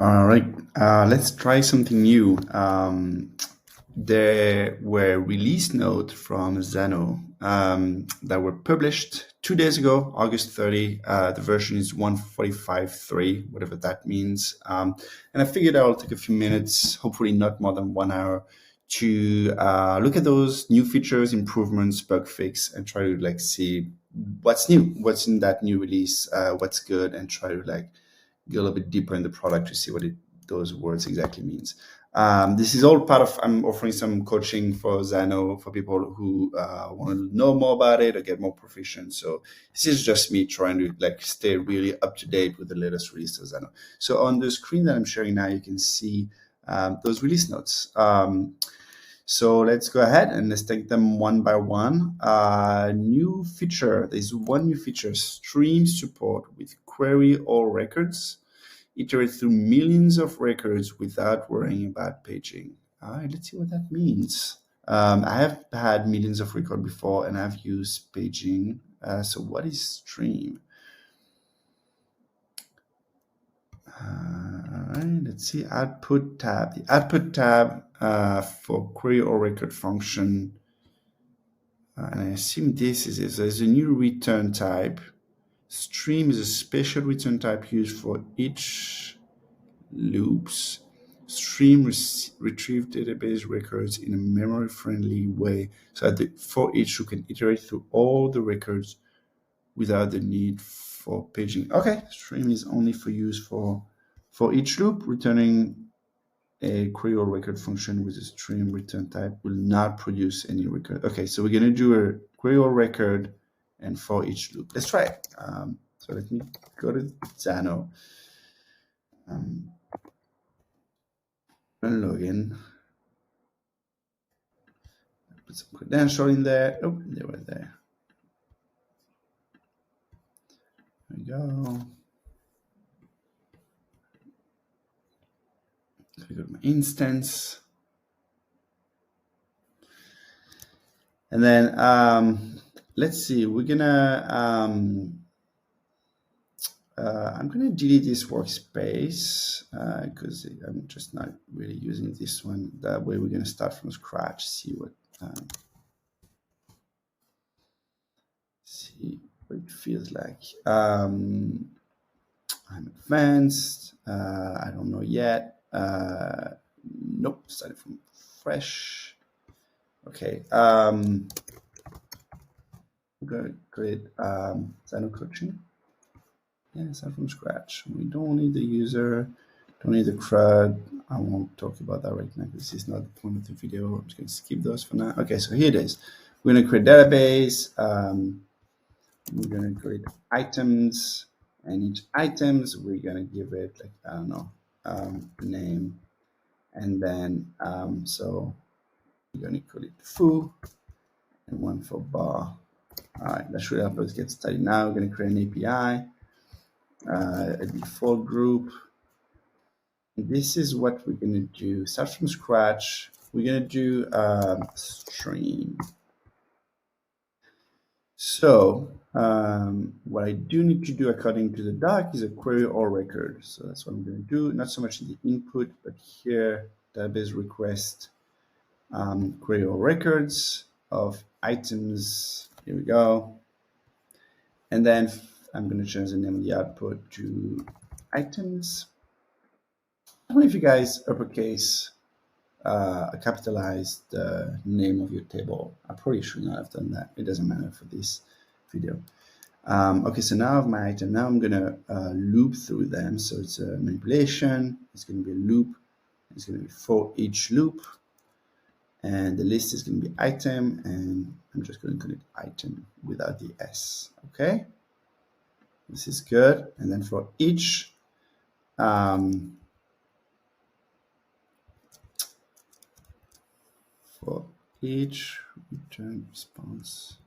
All right, let's try something new. There were release notes from Xano that were published 2 days ago, August 30. The version is 145.3, whatever that means. And I figured I'll take a few minutes, hopefully not more than 1 hour, to look at those new features, improvements, bug fix, and try to see what's new, what's in that new release, what's good, and try to go a little bit deeper in the product to see what those words exactly means. This is all part of, I'm offering some coaching for Xano for people who want to know more about it or get more proficient. So this is just me trying to stay really up to date with the latest release of Xano. So on the screen that I'm sharing now, you can see those release notes. So let's go ahead and let's take them one by one. New feature, there's one new feature, stream support with query all records. Iterate through millions of records without worrying about paging. All right, let's see what that means. I have had millions of records before and I've used paging. So what is stream? All right, let's see, output tab. The output tab for query or record function. And I assume this is it. So there's a new return type. Stream is a special return type used for each loops. Stream retrieve database records in a memory-friendly way, so that for each you can iterate through all the records without the need for paging. Okay, stream is only for use for each loop. Returning a query or record function with a stream return type will not produce any record. Okay, so we're going to do a query or record and for each loop. Let's try it. So let me go to Xano. And log in. Put some credential in there. Oh, they were there. There we go. I go to my instance. And then let's see, we're gonna I'm gonna delete this workspace because I'm just not really using this one. That way we're gonna start from scratch, see what it feels like. I'm advanced. I don't know yet. Nope, started from fresh. Okay. I'm gonna create Xano coaching. Yeah, start from scratch. We don't need the user, don't need the CRUD. I won't talk about that right now because this is not the point of the video. I'm just gonna skip those for now. Okay, so here it is. We're gonna create database. We're gonna create items, and each items we're gonna give it I don't know, name, and then so we're gonna call it foo and one for bar. All right, that should help us get started. Now we're gonna create an API, a default group. This is what we're gonna do. Start from scratch. We're gonna do stream. So what I do need to do according to the doc is a query or record. So that's what I'm going to do. Not so much in the input, but here database request query or records of items. Here we go. And then I'm going to change the name of the output to items. I don't know if you guys uppercase capitalize the name of your table. I probably should not have done that. It doesn't matter for this video. Okay, so now I have my item. Now I'm gonna loop through them. So it's a manipulation. It's gonna be a loop. It's gonna be for each loop, and the list is gonna be item, and I'm just gonna connect item without the S. Okay, this is good. And then for each return response.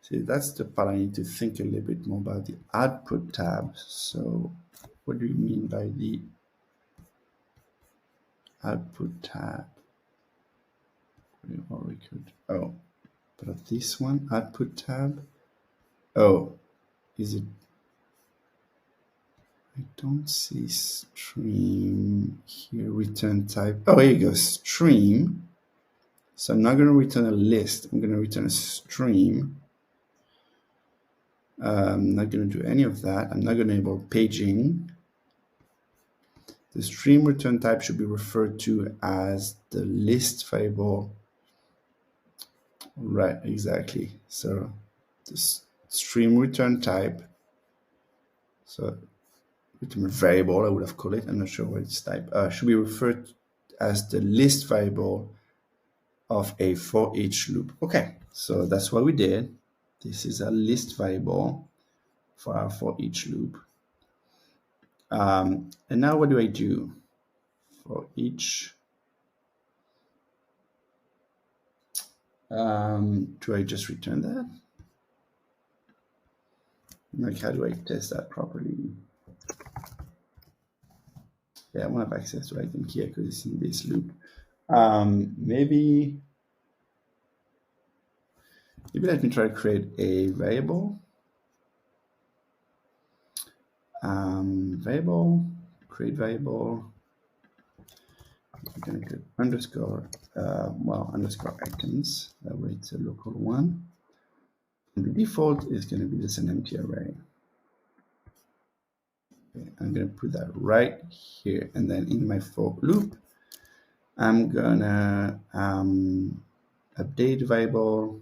See, that's the part I need to think a little bit more about, the output tab. So what do you mean by the output tab? Or we could, oh, but this one, output tab. Oh, is it? I don't see stream here, return type. Oh, here you go, stream. So I'm not going to return a list. I'm going to return a stream. I'm not going to do any of that. I'm not going to enable paging. The stream return type should be referred to as the list variable. Right, exactly. So this stream return type, so return variable, I would have called it. I'm not sure what it's type. Should be referred as the list variable of a for each loop. Okay, so that's what we did. This is a list variable for our for each loop. And now what do I do for each? Do I just return that? Like, how do I test that properly? Yeah, I won't have access to item here because it's in this loop. Maybe let me try to create a variable. Create variable. We're going to get underscore, underscore items. That way it's a local one. And the default is going to be just an empty array. Okay, I'm going to put that right here. And then in my for loop, I'm going to update variable.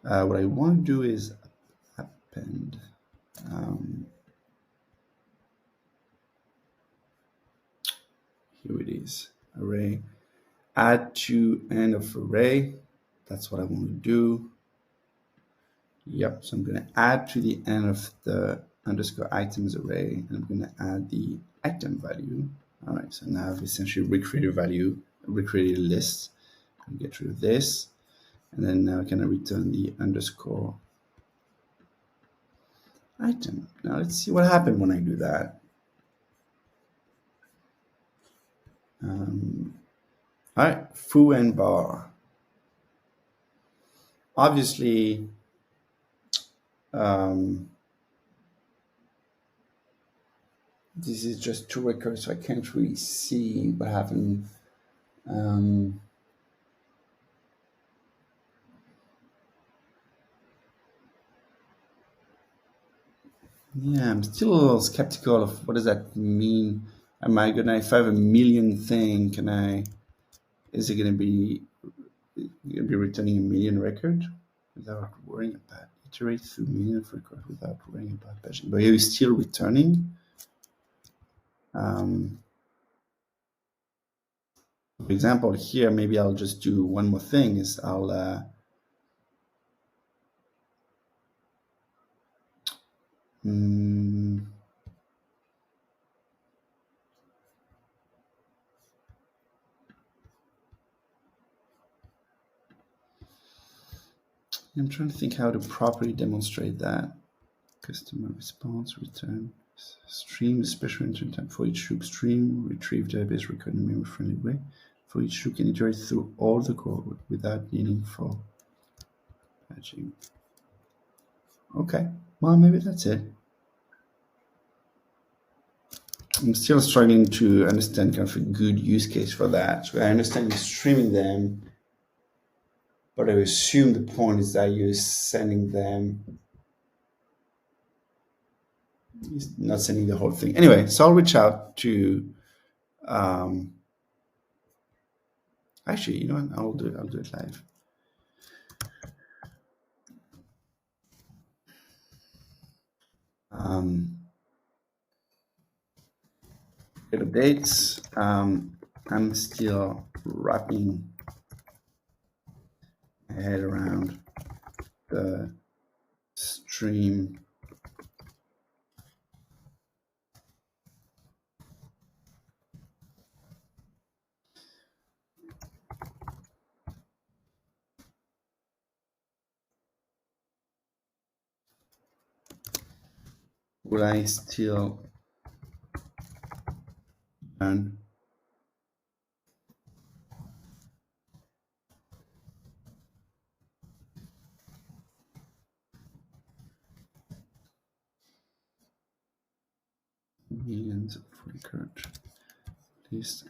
What I want to do is append. Here it is, array. Add to end of array. That's what I want to do. Yep, so I'm going to add to the end of the underscore items array, and I'm going to add the item value. All right, so now I've essentially recreated a list. I'll get rid of this, and then now I can return the underscore item. Now let's see what happened when I do that. All right, foo and bar. Obviously, this is just two records, so I can't really see what happened. Yeah, I'm still a little skeptical of what does that mean. Am I gonna, if I have a million thing, is it gonna be returning a million record without worrying about iterate through million of record without worrying about paging? But you're still returning. For example, here maybe I'll just do one more thing. Is I'll I'm trying to think how to properly demonstrate that. Customer response, return, stream, special return type for each loop stream, retrieve database record in a memory friendly way. For each loop can iterate through all the code without needing for patching. Okay, well, maybe that's it. I'm still struggling to understand kind of a good use case for that. So I understand you're streaming them, but I assume the point is that you're sending them, not sending the whole thing. Anyway, so I'll reach out to, actually, you know what, I'll do it live. Updates. I'm still wrapping my head around the stream will I still learn millions for the current list.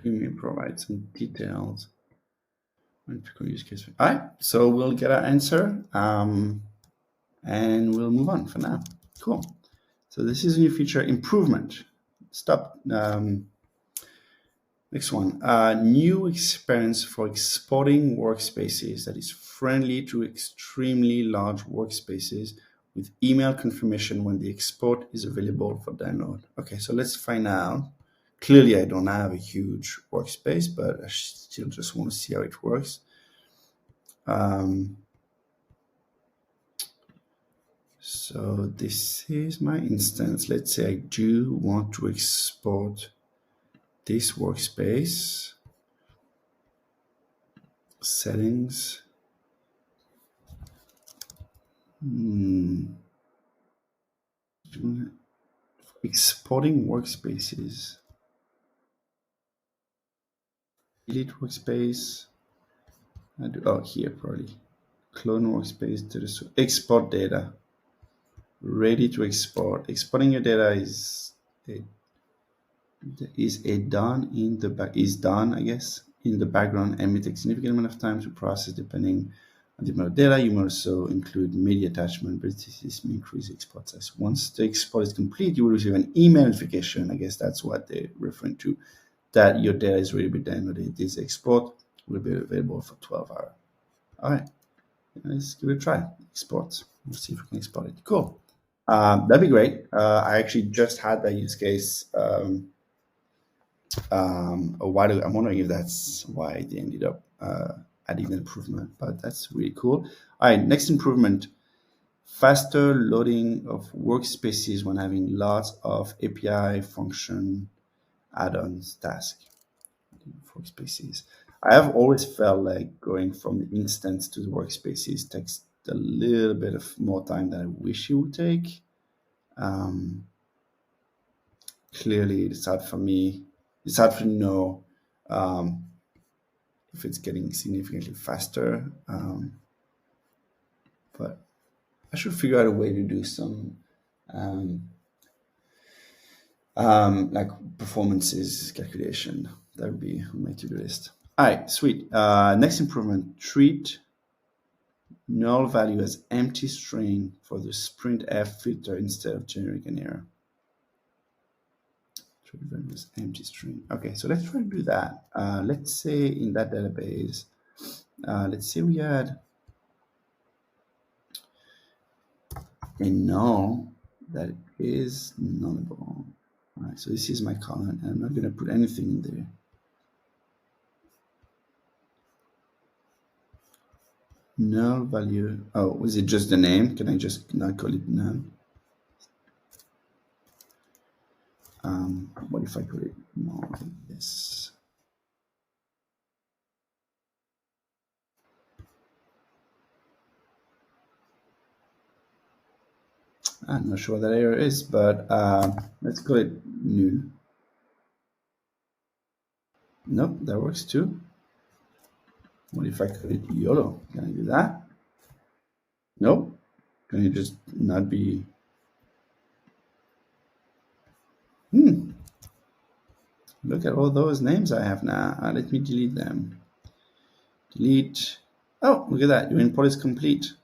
We may provide some details. Use case. All right, so we'll get our answer and we'll move on for now. Cool. So this is a new feature improvement. Stop. Next one, new experience for exporting workspaces that is friendly to extremely large workspaces with email confirmation when the export is available for download. Okay, so let's find out. Clearly, I don't have a huge workspace, but I still just want to see how it works. So this is my instance. Let's say I do want to export this workspace. Settings. Exporting workspaces. Delete workspace. Here probably. Clone workspace to the export data. Ready to export. Exporting your data is done in the back. Is done, I guess, in the background, and may take a significant amount of time to process depending on the amount of data. You may also include media attachment, but this may increase export size. Once the export is complete, you will receive an email notification. I guess that's what they're referring to, that your data is ready to be downloaded. This export will be available for 12 hours. All right, let's give it a try. Export. Let's see if we can export it. Cool. That'd be great. I actually just had that use case a while ago. I'm wondering if that's why they ended up adding an improvement, but that's really cool. All right, next improvement. Faster loading of workspaces when having lots of API function add-ons tasks. Workspaces. I have always felt like going from the instance to the workspaces takes a little bit of more time than I wish it would take. Clearly, it's hard for me. It's hard to know if it's getting significantly faster. But I should figure out a way to do some like performances calculation. That would be on my to-do list. All right, sweet. Next improvement, treat null value as empty string for the sprintf filter instead of generic an error. Treat value as empty string. Okay, so let's try to do that. Let's say in that database, let's say we had a null that is nullable. All right, so this is my column, and I'm not going to put anything in there. Null value. Oh, was it just the name? Can I just not call it null? What if I call it null like this? I'm not sure what that error is, but let's call it null. Nope, that works too. What if I call it YOLO? Can I do that? Nope. Can it just not be? Look at all those names I have now. Let me delete them. Delete. Oh, look at that. Your import is complete.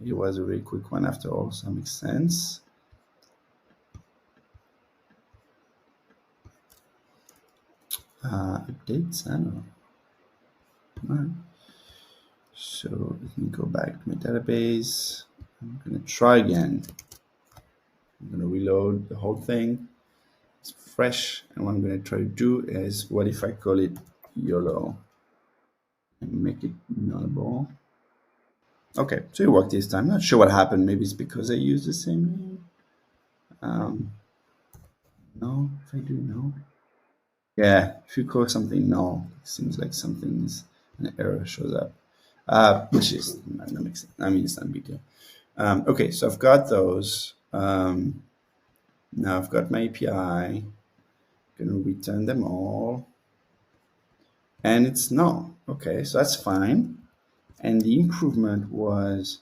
It was a very quick one after all, so that makes sense. Update Xano. Right. So let me go back to my database. I'm going to try again. I'm going to reload the whole thing. It's fresh. And what I'm going to try to do is, what if I call it YOLO and make it nullable? Okay, so it worked this time. Not sure what happened. Maybe it's because I used the same name. No, if I do no. Yeah, if you call something null, it seems like something's an error shows up, which is that makes sense. I mean, it's not a big deal. Okay, so I've got those. Now I've got my API. Going to return them all, and it's null. Okay, so that's fine. And the improvement was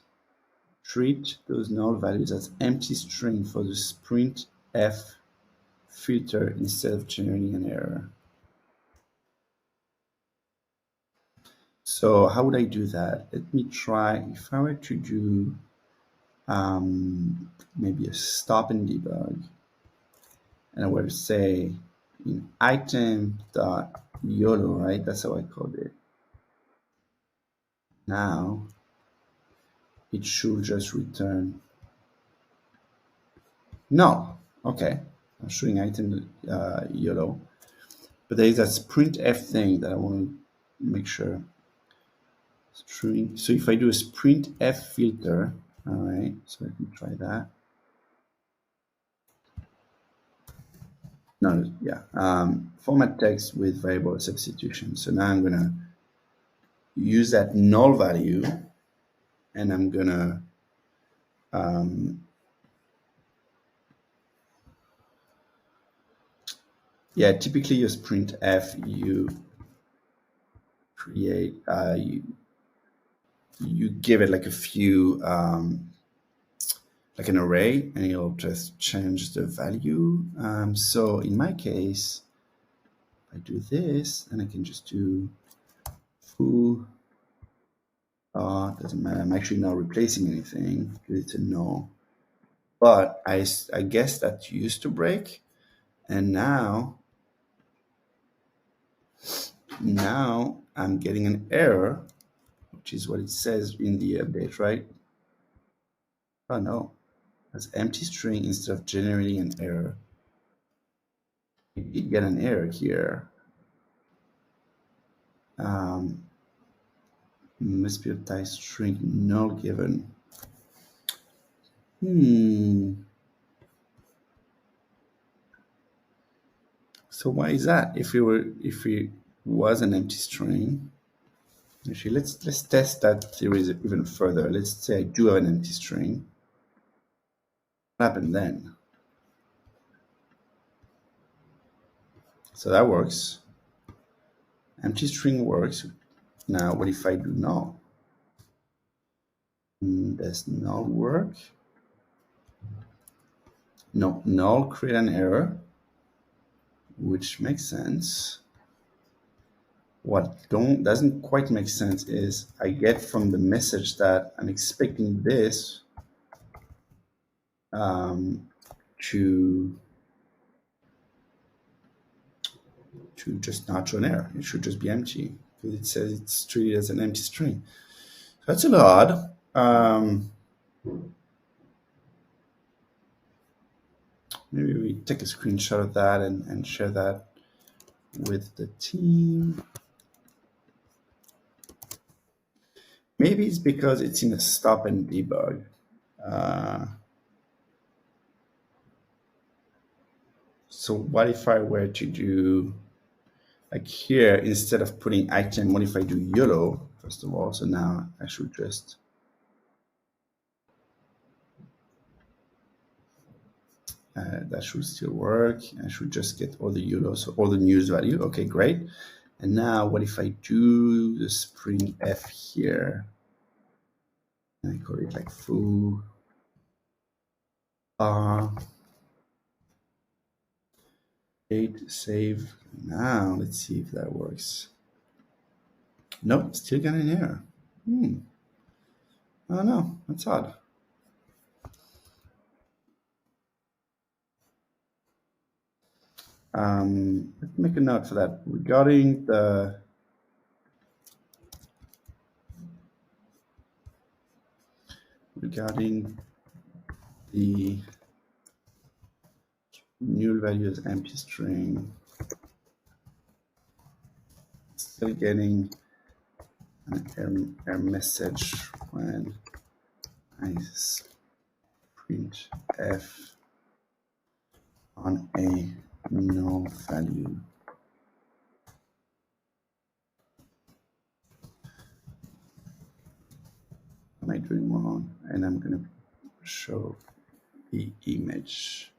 treat those null values as empty string for the sprintf filter instead of generating an error. So how would I do that? Let me try. If I were to do maybe a stop and debug, and I were to say in item.yolo, right? That's how I called it. Now it should just return null. Okay, I'm showing item YOLO, but there is that sprintf thing that I want to make sure. String. So if I do a sprintf filter, all right, so let me try that. No, yeah, format text with variable substitution. So now I'm gonna use that null value, and I'm gonna yeah, typically your sprintf, you create you give it like a few like an array, and it'll just change the value. So in my case, I do this, and I can just do foo. Doesn't matter. I'm actually not replacing anything because it's a null. But I guess that used to break, and now I'm getting an error, which is what it says in the update, right? Oh no, that's empty string instead of generating an error. You get an error here. Must be a type string null given. So why is that? If it was an empty string, actually let's test that theory even further. Let's say I do have an empty string. What happened then? So that works. Empty string works. Now what if I do null? Does null work? No, null create an error, which makes sense. What doesn't quite make sense is I get from the message that I'm expecting this to just not show an error. It should just be empty because it says it's treated as an empty string. So that's a little odd. Maybe we take a screenshot of that and share that with the team. Maybe it's because it's in a stop and debug. So what if I were to do like here, instead of putting item, what if I do YOLO first of all? So now I should just that should still work. I should just get all the YOLO, so all the news value. Okay, great. And now what if I do the sprintf here? And I call it like foo date save. Now let's see if that works. Nope, still got an error. Oh no, that's odd. Let's make a note for that. Regarding the null value as empty string, still getting an error message when I print f on a no value. Am I doing wrong? And I'm going to show the image.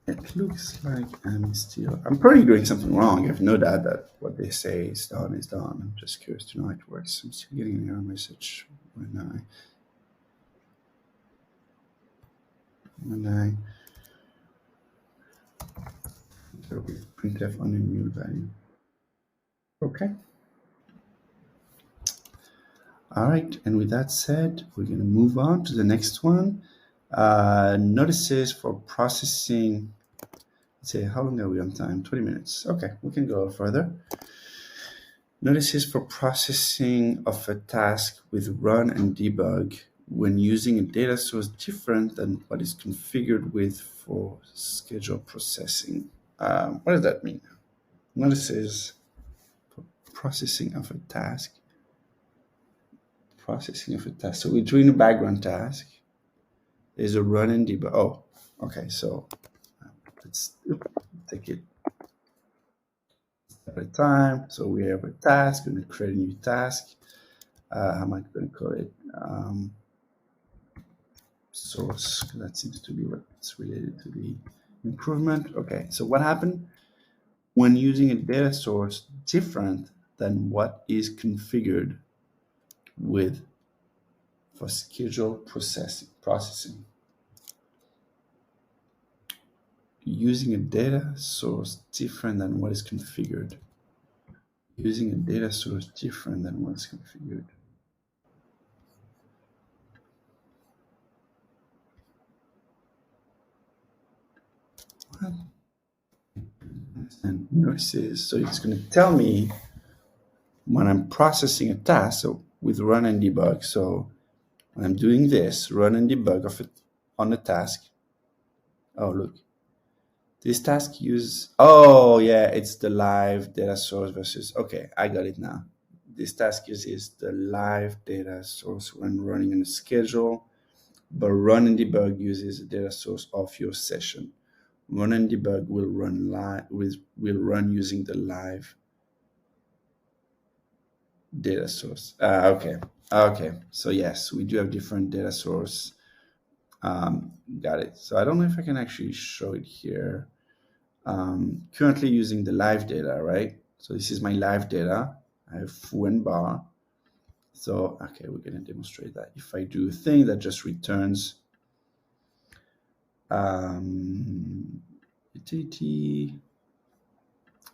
It looks like I'm probably doing something wrong. I have no doubt that what they say is done is done. I'm just curious to know how it works. I'm still getting an error message when I so we printf on a new value. Okay. All right, and with that said, we're going to move on to the next one. Notices for processing. Let's say, how long are we on time? 20 minutes. Okay, we can go further. Notices for processing of a task with run and debug when using a data source different than what is configured with for schedule processing. What does that mean? Notices for processing of a task. Processing of a task. So we're doing a background task. There's a run and debug. Oh, okay. So let's take it at a time. So we have a task. We're going to create a new task. How am I going to call it? Source. That seems to be what's related to the improvement. Okay. So what happened when using a data source different than what is configured with for schedule processing? Using a data source different than what is configured. Using a data source different than what is configured. What? And notices. So it's going to tell me when I'm processing a task, so with run and debug. So when I'm doing this, run and debug of it on the task. Oh, look. This task uses, oh yeah, it's the live data source versus, okay, I got it now. This task uses the live data source when running on a schedule, but run and debug uses the data source of your session. Run and debug will run using the live data source. Okay. So yes, we do have different data source. Got it. So I don't know if I can actually show it here. Currently using the live data, right? So this is my live data. I have foo and bar. So, okay, we're going to demonstrate that. If I do a thing that just returns utility,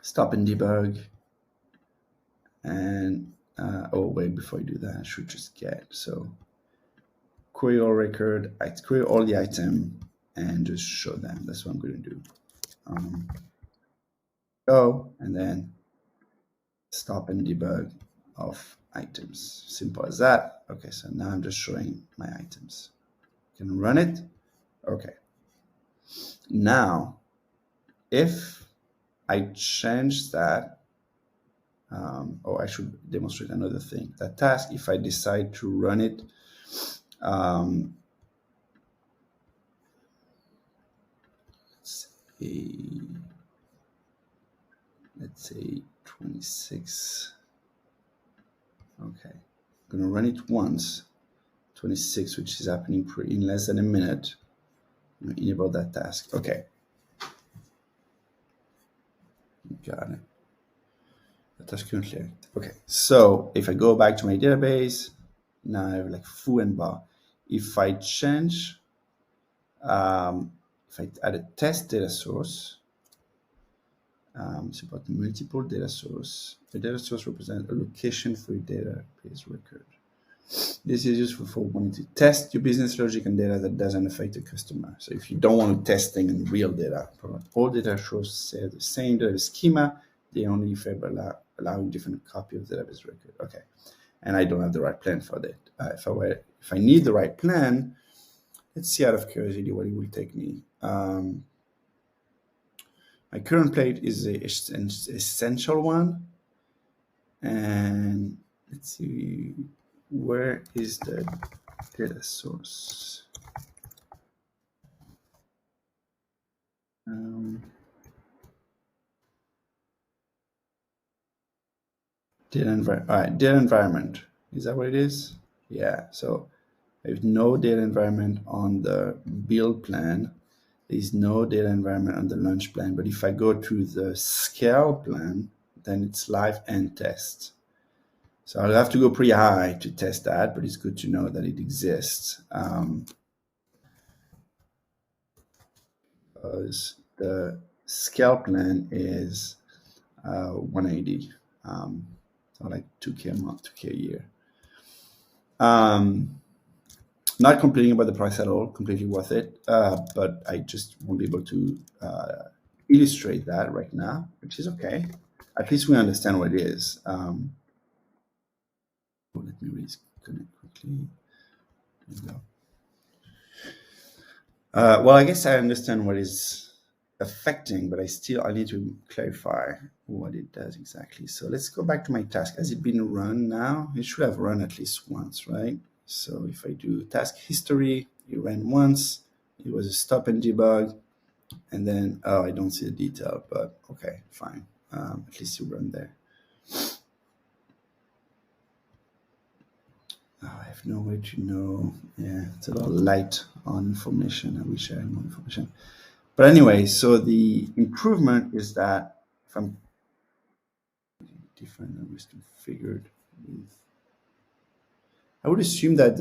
stop and debug, and oh wait, before I do that, I should just get, so query all record, I query all the item and just show them. That's what I'm going to do. Go and then stop and debug of items. Simple as that. Okay, so now I'm just showing my items. Can run it. Okay. Now, if I change that, I should demonstrate another thing. That task, if I decide to run it, let's say 26. Okay, I'm gonna run it once, 26, which is happening in less than a minute. I'm gonna enable that task. Okay, got it. The task currently active. Okay, so if I go back to my database, now I have like foo and bar. If I change, if I add a test data source, it's about multiple data source. The data source represents a location for your database record. This is useful for wanting to test your business logic and data that doesn't affect the customer. So if you don't want to test things in real data, all data sources share the same data schema. They only favor allowing different copy of the database record. Okay, and I don't have the right plan for that. If I need the right plan, let's see out of curiosity what it will take me. my current plate is an essential one. And let's see, where is the data source? Data environment. Is that what it is? Yeah. So there's no data environment on the build plan. There's no data environment on the launch plan. But if I go to the scale plan, then it's live and test. So I'll have to go pretty high to test that, but it's good to know that it exists. Because the scale plan is 180, so like 2K a month, 2K a year. Not complaining about the price at all, completely worth it, but I just won't be able to illustrate that right now, which is okay. At least we understand what it is. Let me reconnect quickly. There we go. Well, I guess I understand what is affecting, but I need to clarify what it does exactly. So let's go back to my task. Has it been run now? It should have run at least once, right? So if I do task history, it ran once. It was a stop and debug. And then, oh, I don't see the detail, but okay, fine. At least it ran there. Oh, I have no way to know. Yeah, it's a lot light on information. I wish I had more information. But anyway, so the improvement is that if I'm different than was configured with, I would assume that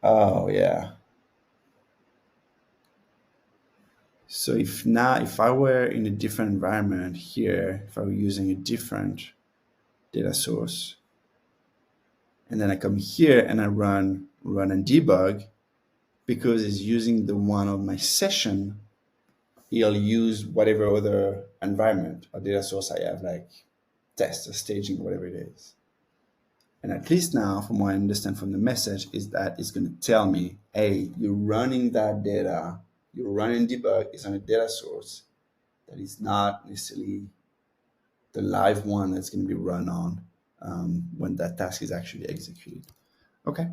oh yeah. So if I were in a different environment here, if I were using a different data source, and then I come here and I run and debug, because it's using the one of my session, he'll use whatever other environment or data source I have, like test or staging, whatever it is. And at least now, from what I understand from the message, is that it's going to tell me, hey, you're running that data, you're running debug, it's on a data source that is not necessarily the live one that's going to be run on when that task is actually executed. Okay,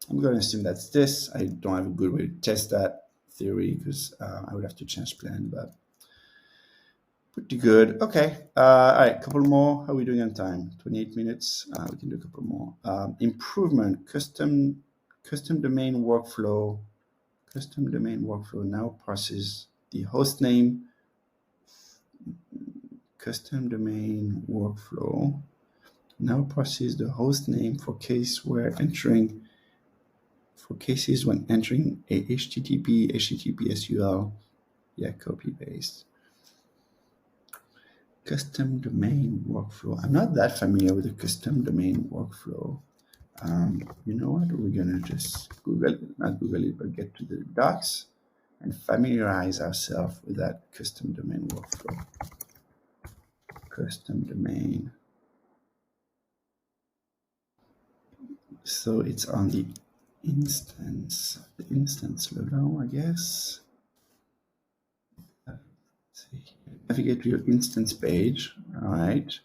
I'm going to assume that's this. I don't have a good way to test that theory because I would have to change plan, but pretty good. Okay. All right. Couple more. How are we doing on time? 28 minutes. We can do a couple more. Improvement. Custom domain workflow. Custom domain workflow now process the host name. Custom domain workflow now process the host name for cases when entering a HTTP, HTTPS URL. Yeah, copy paste. Custom domain workflow. I'm not that familiar with the custom domain workflow. You know what? We're gonna just not Google it, but get to the docs and familiarize ourselves with that custom domain workflow. Custom domain. So it's on the instance level, I guess. Let's see. Navigate to your instance page. All right.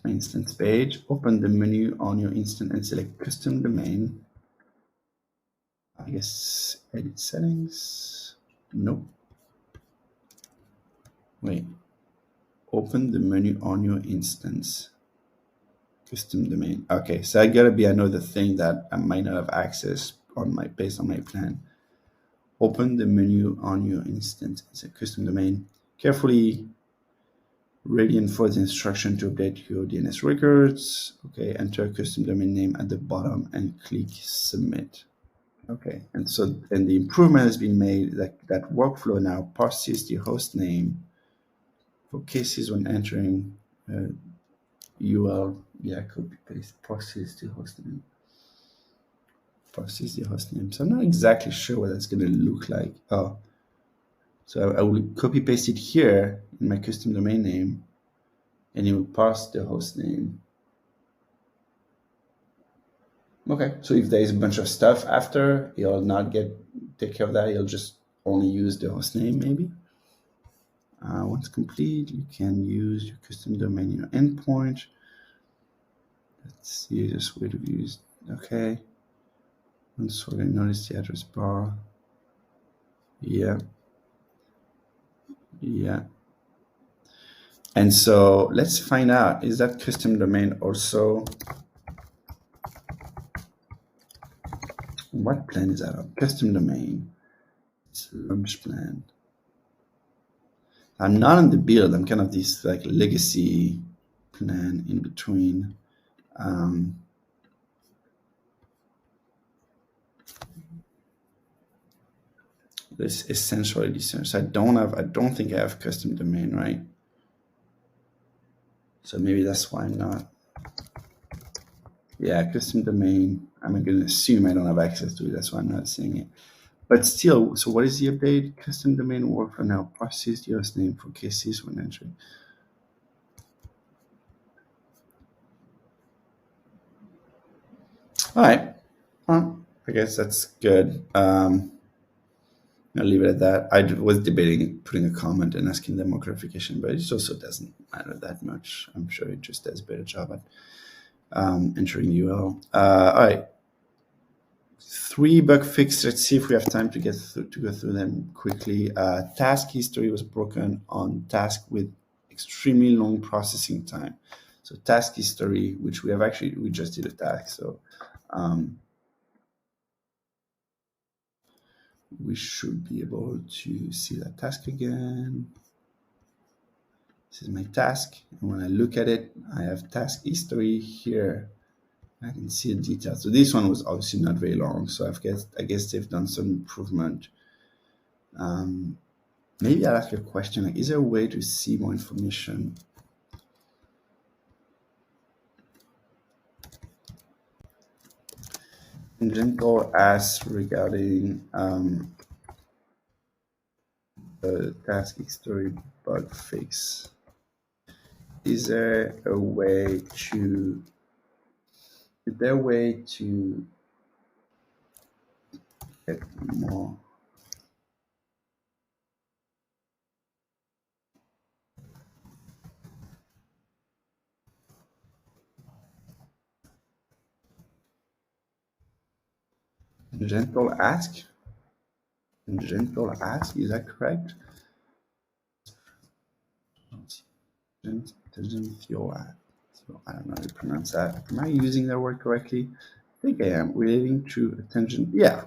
Instance page. Open the menu on your instance and select custom domain. I guess edit settings. Nope. Wait. Open the menu on your instance. Custom domain. Okay, so I gotta be another thing that I might not have access based on my plan. Open the menu on your instance. It's a custom domain. Carefully ready and for the instruction to update your DNS records. Okay, enter a custom domain name at the bottom and click submit. Okay, and the improvement has been made that workflow now parses the host name for cases when entering URL. Yeah, copy paste, parses the host name. Parses the host name. So I'm not exactly sure what that's going to look like. Oh, so I will copy paste it here in my custom domain name, and it will parse the host name. Okay, so if there is a bunch of stuff after, it'll not get take care of that. You'll just only use the host name, maybe. Once complete, you can use your custom domain in your endpoint. Let's see, just way to use. Okay. Once we notice the address bar. Yeah. Yeah. And so let's find out, is that custom domain also, what plan is that on? Custom domain, it's a launch plan. I'm not on the build, I'm kind of this like legacy plan in between. This essential listener. So I don't think I have custom domain, right? So maybe that's why I'm not. Yeah, custom domain. I'm going to assume I don't have access to it. That's why I'm not seeing it. But still, so what is the update? Custom domain workflow now process the host name for cases when entering. All right. Well, I guess that's good. I'll leave it at that. I was debating putting a comment and asking them more clarification, but it also doesn't matter that much. I'm sure it just does a better job at entering UL. All right. 3 bug fixes. Let's see if we have time to go through them quickly. Task history was broken on task with extremely long processing time. So task history, which we just did a task. So we should be able to see that task again. This is my task. And when I look at it, I have task history here. I can see the details. So this one was obviously not very long. So I guess they've done some improvement. Maybe I'll ask a question, like, is there a way to see more information? Gentle asks regarding the task history bug fix. Is there a way to get more? Gentle ask, is that correct? So I don't know how to pronounce that. Am I using that word correctly? I think I am. Relating to attention. Yeah,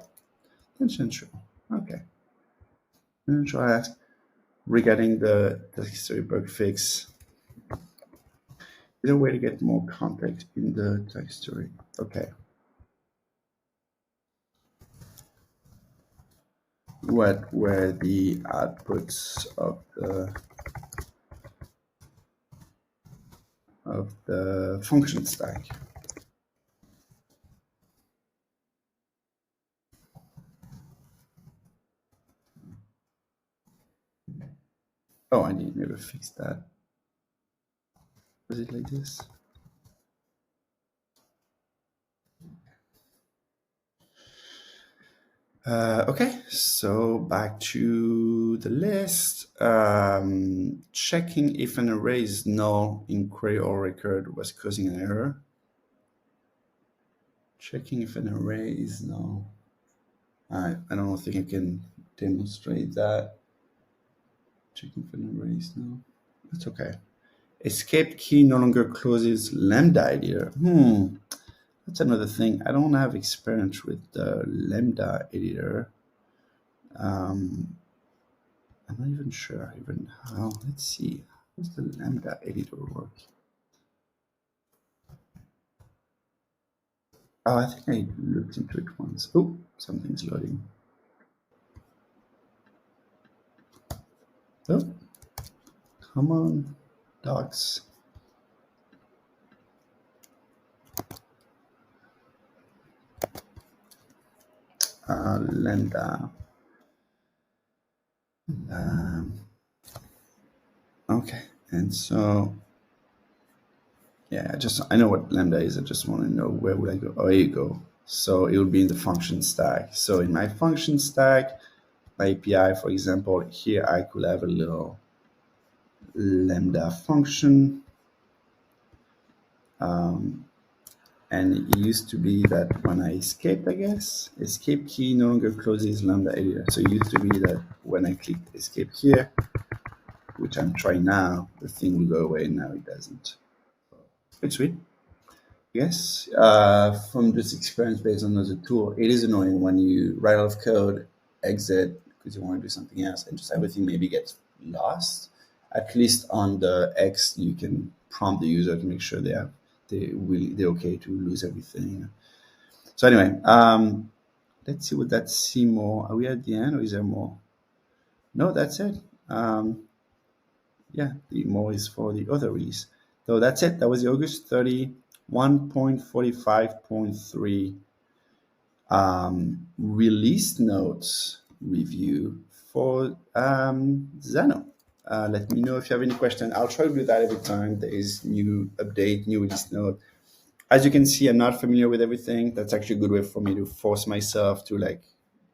tangential. Okay. Tangential ask regarding the history bug fix. Is there a way to get more context in the text story? Okay. What were the outputs of the function stack? Oh, I need to never fix that. Was it like this? Okay, so back to the list. Checking if an array is null in query or record was causing an error. Checking if an array is null. I don't think I can demonstrate that. Checking if an array is null. That's okay. Escape key no longer closes Lambda editor. That's another thing. I don't have experience with the Lambda editor. I'm not even sure even how. Let's see. How does the Lambda editor work? Oh, I think I looked into it once. Oh, something's loading. Oh, come on, docs. Lambda. Okay, and so yeah, I know what Lambda is. I just want to know where would I go. Oh, here you go. So it will be in the function stack. So in my function stack, my API, for example, here I could have a little Lambda function. And it used to be that when I escaped, I guess, escape key no longer closes Lambda editor. So it used to be that when I clicked escape here, which I'm trying now, the thing will go away. Now it doesn't. It's sweet. Yes, from this experience based on another tool, it is annoying when you write out of code, exit because you want to do something else, and just everything maybe gets lost. At least on the X, you can prompt the user to make sure they're okay to lose everything. So anyway, let's see what that see more. Are we at the end, or is there more? No, that's it. Yeah, the more is for the other release. So that's it. That was the August 30 1.45.3 release notes review for Xano. Let me know if you have any questions. I'll try to do that every time there is new update, new release note. As you can see, I'm not familiar with everything. That's actually a good way for me to force myself to like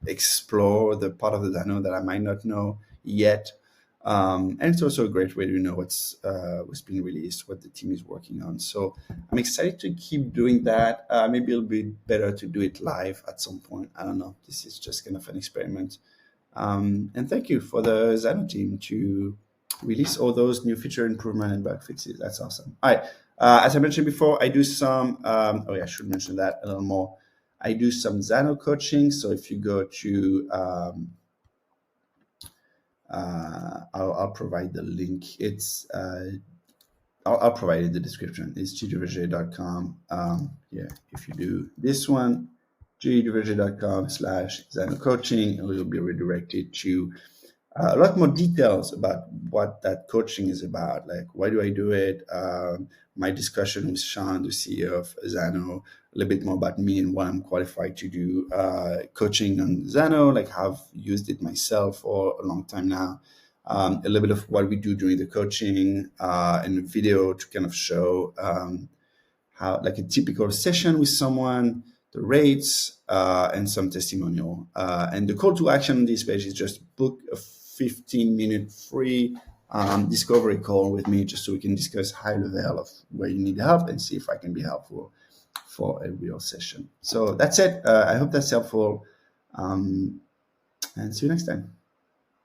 explore the part of the Xano that I might not know yet. And it's also a great way to know what's been released, what the team is working on. So I'm excited to keep doing that. Maybe it'll be better to do it live at some point. I don't know. This is just kind of an experiment. And thank you for the Xano team to release all those new feature improvement and bug fixes. That's awesome. All right. As I mentioned before, I do some, I should mention that a little more. I do some Xano coaching. So if you go to, I'll provide the link. It's, I'll provide it in the description. It's gduverger.com. Yeah, if you do this one, gduverger.com/Xano coaching, and you'll be redirected to a lot more details about what that coaching is about. Like, why do I do it? My discussion with Sean, the CEO of Xano, a little bit more about me and what I'm qualified to do. Coaching on Xano, like I've used it myself for a long time now. A little bit of what we do during the coaching and a video to kind of show how, like a typical session with someone, the rates, and some testimonial. And the call to action on this page is just book a 15-minute free discovery call with me, just so we can discuss high level of where you need help and see if I can be helpful for a real session. So that's it. I hope that's helpful. And see you next time.